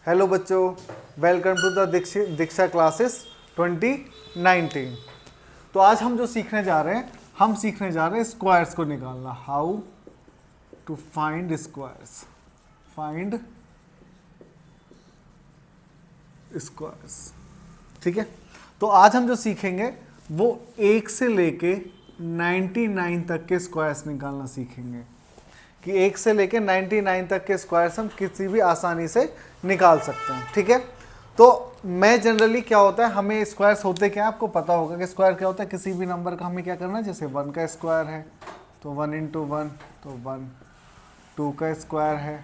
Hello बच्चों, welcome to the Diksha classes 2019। तो आज हम जो सीखने जा रहे हैं, हम सीखने जा रहे हैं स्क्वायर्स को निकालना। How to find squares, find squares. ठीक है, तो आज हम जो सीखेंगे वो 1 से लेके 99 तक के स्क्वायर्स निकालना सीखेंगे कि 1 से लेके 99 तक के स्क्वायर्स हम किसी भी आसानी से निकाल सकते हैं। ठीक है, तो मैं जनरली क्या होता है, हमें स्क्वायर्स होते क्या है आपको पता होगा कि स्क्वायर क्या होता है। किसी भी नंबर का हमें क्या करना है, जैसे 1 का स्क्वायर है तो 1 इंटू 1 तो 1, 2 का स्क्वायर है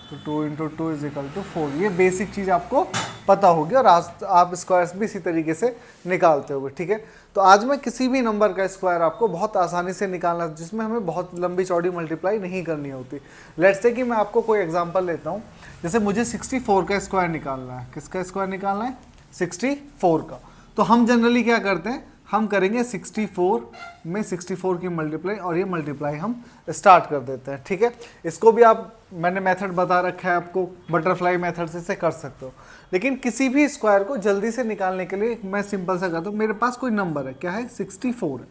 तो 2 इंटू 2 इज इक्वल टू 4। ये बेसिक चीज़ आपको पता होगी और आज आप स्क्वायर्स भी इसी तरीके से निकालते होगे। ठीक है, तो आज मैं किसी भी नंबर का स्क्वायर आपको बहुत आसानी से निकालना, जिसमें हमें बहुत लंबी चौड़ी मल्टीप्लाई नहीं करनी होती। लेट्स से कि मैं आपको कोई एग्जांपल लेता हूँ, जैसे मुझे 64 का स्क्वायर निकालना है। किसका स्क्वायर निकालना है? 64 का। तो हम जनरली क्या करते हैं, हम करेंगे 64 में 64 की मल्टीप्लाई और ये मल्टीप्लाई हम स्टार्ट कर देते हैं। ठीक है, इसको भी आप, मैंने मेथड बता रखा है आपको, बटरफ्लाई मेथड से कर सकते हो। लेकिन किसी भी स्क्वायर को जल्दी से निकालने के लिए मैं सिंपल सा करता हूँ। मेरे पास कोई नंबर है, क्या है? 64 है।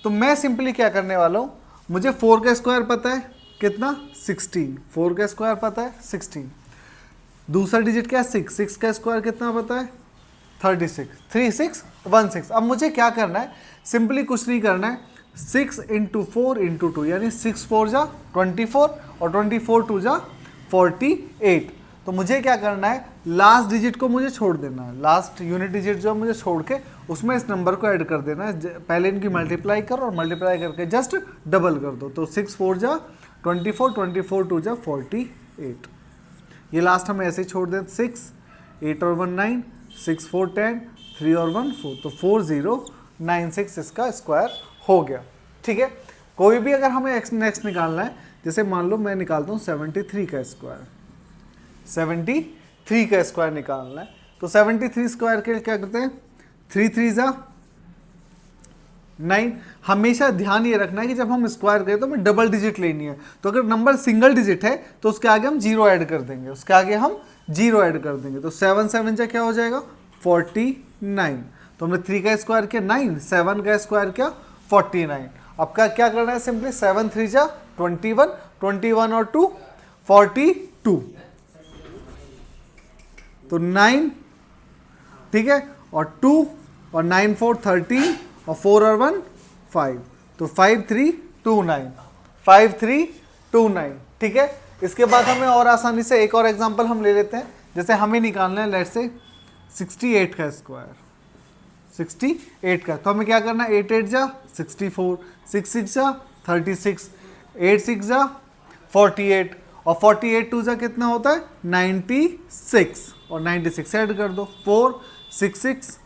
तो मैं सिंपली क्या करने वाला हूँ, मुझे 4 का स्क्वायर पता है कितना? 16। 4 का स्क्वायर पता है 16। दूसरा डिजिट क्या है? 6। 6 का स्क्वायर कितना पता है? 36। 3616। अब मुझे क्या करना है, सिंपली कुछ नहीं करना है, 6 इंटू 4 इंटू 2, यानी 6 4 जा 24 और 24 2 जा 48। तो मुझे क्या करना है, लास्ट डिजिट को मुझे छोड़ देना है। लास्ट यूनिट डिजिट जो मुझे छोड़ के उसमें इस नंबर को ऐड कर देना है। पहले इनकी मल्टीप्लाई करो और मल्टीप्लाई करके जस्ट डबल कर दो। तो 6 4 जा 24, 24 2 जा 48। ये लास्ट हमें ऐसे ही छोड़ दें। 6 8 और 1 9, 6 4 10, 3 और 1 4, तो 4096 इसका स्क्वायर हो गया। ठीक है, कोई भी अगर हमें नेक्स्ट निकालना है, जैसे मान लो मैं निकालता हूँ 73 का स्क्वायर। 73 का स्क्वायर निकालना है, तो 73 स्क्वायर के लिए क्या करते हैं, 3 3 जा 9। हमेशा ध्यान ये रखना है कि जब हम स्क्वायर करें तो हमें डबल डिजिट लेनी है। तो अगर नंबर सिंगल डिजिट है तो उसके आगे हम 0 ऐड कर देंगे, उसके आगे हम 0 ऐड कर देंगे। तो 7 7 जा क्या हो जाएगा? 49। तो हमने 3 का स्क्वायर किया 9, 7 का स्क्वायर किया 49। अब क्या करना है, सिंपली 7 3 जा 21, 21 और 2 42, तो 9, ठीक है, और 2 और 9 4 13 और 4 और 1 5, तो 5329, 5329। ठीक है, इसके बाद हमें और आसानी से एक और एग्जांपल हम ले लेते हैं। जैसे हमें निकालना है लेट्स से 68 का स्क्वायर। 68 का, तो हमें क्या करना है, 8 8 जा 64, 6 6 जा 36, 8 6 जा 48 और 48 2 जा कितना होता है? 96 और 96 ऐड कर दो। 4 6 6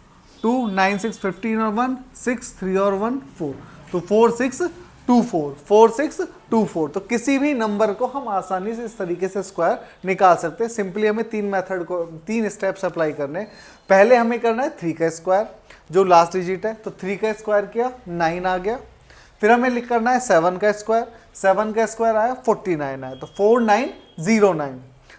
2 9 6 15 और 1 6 3 और 1 4, तो 4 6 2 4, 4 6 2 4। तो किसी भी नंबर को हम आसानी से इस तरीके से स्क्वायर निकाल सकते हैं। सिंपली हमें 3 स्टेप्स अप्लाई करने। पहले हमें करना है 3 का स्क्वायर, जो लास्ट डिजिट है, तो 3 का स्क्वायर किया 9 आ गया। फिर हमें करना है 7 का स्क्वायर। 7 का स्क्वायर आया 49 आया, तो 4909,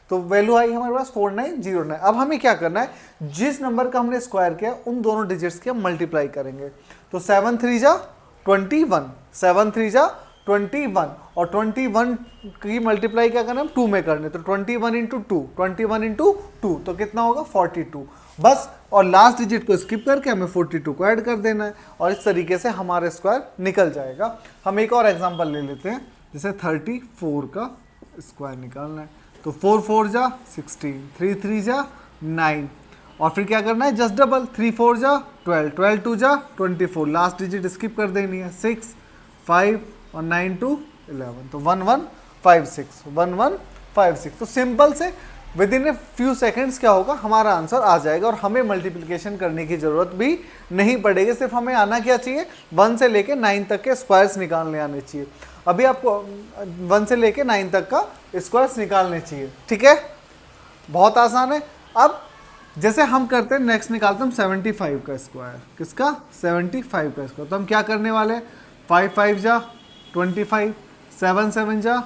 तो वैल्यू आई हमारे पास 4909। अब हमें क्या करना है, जिस नंबर का हमने स्क्वायर किया उन दोनों डिजिट्स की हम मल्टीप्लाई करेंगे। तो 7 3 जा 21, 7 3 जा 21 और 21 की मल्टीप्लाई क्या करना है, 2 में करने। तो 21 इंटू 2, 21 इंटू 2, तो कितना होगा 42 बस। और लास्ट डिजिट को स्किप करके हमें 42 को ऐड कर देना है और इस तरीके से हमारा स्क्वायर निकल जाएगा। हम एक और एग्जांपल ले लेते हैं, जैसे 34 का स्क्वायर निकालना है। तो 4 4 जा 16, 3 3 जा 9 और फिर क्या करना है, जस्ट डबल। 3 4 जा 12, 12 2 जा 24, लास्ट डिजिट स्किप कर देनी है। 6 5 और 9 2 11, तो 1156, 1156। तो सिंपल से with in a few seconds क्या होगा, हमारा आंसर आ जाएगा और हमें मल्टीप्लिकेशन करने की जरूरत भी नहीं पड़ेगी। सिर्फ हमें आना क्या चाहिए, 1 से लेके 9 तक के स्क्वायर्स निकालने आने चाहिए। अभी आपको 1 से लेके 9 तक का स्क्वायर्स निकालने चाहिए। ठीक है, बहुत आसान है। अब जैसे हम करते हैं, नेक्स्ट निकालते हैं 75 का स्क्वायर। किसका? 75 का स्क्वायर। तो हम क्या करने वाले हैं, 5 5 जा 25, 7 7 जा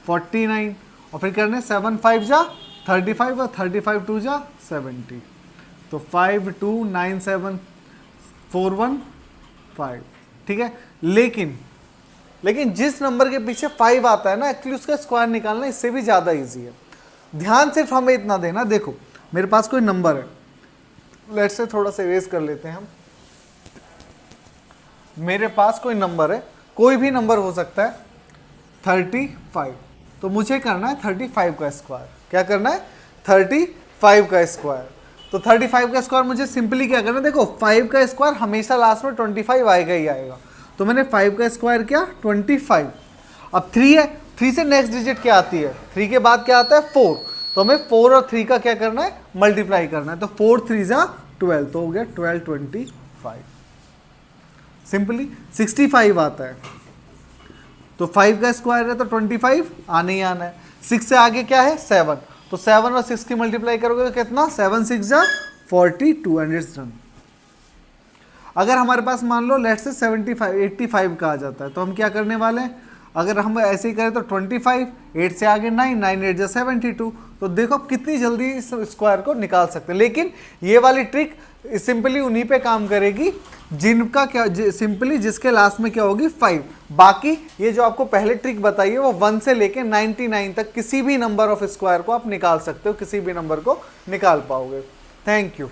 49 और फिर करने 7 5 जा 35 और 35 टू जा 70, तो 5297415, ठीक है। लेकिन जिस नंबर के पीछे 5 आता है ना, एक्चुअली उसका स्क्वायर निकालना इससे भी ज़्यादा इजी है। ध्यान सिर्फ हमें इतना देना, देखो मेरे पास कोई नंबर है, लेट्स से थोड़ा सा इरेज कर लेते हैं हम। मेरे पास कोई नंबर है, कोई भी नंबर हो सकता है 35, तो मुझे करना है 35 का स्क्वायर। क्या करना है? 35 का स्क्वायर। तो 35 का स्क्वायर मुझे सिंपली क्या करना है, देखो 5 का स्क्वायर हमेशा लास्ट में 25 आएगा ही आएगा, तो मैंने 5 का स्क्वायर किया 25। अब 3 है, 3 से नेक्स्ट डिजिट क्या आती है, 3 के बाद क्या आता है 4, तो हमें 4 और 3 का क्या करना है, मल्टीप्लाई करना है। तो 4 3 जा 12, तो हो गया 12 25। सिंपली 65 आता है, तो 5 का स्क्वायर है तो 25 आने ही आना है। 6 से आगे क्या है 7, तो 7 और 6 की मल्टीप्लाई करोगे तो कितना, 7 6 जा 42 एंड इट्स डन। अगर हमारे पास मान लो लेट्स से 75 85 का आ जाता है, तो हम क्या करने वाले हैं, अगर हम ऐसे ही करें तो 25, 8 से आगे 9, 9 8 जा 72, तो देखो आप कितनी जल्दी इस स्क्वायर को निकाल सकते हैं। लेकिन ये वाली ट्रिक सिंपली उन्हीं पे काम करेगी जिनका क्या सिंपली जिसके लास्ट में क्या होगी 5। बाकी ये जो आपको पहले ट्रिक बताई है वो 1 से लेके 99 तक किसी भी नंबर ऑफ स्क्वायर को आप निकाल सकते हो, किसी भी नंबर को निकाल पाओगे। Thank you.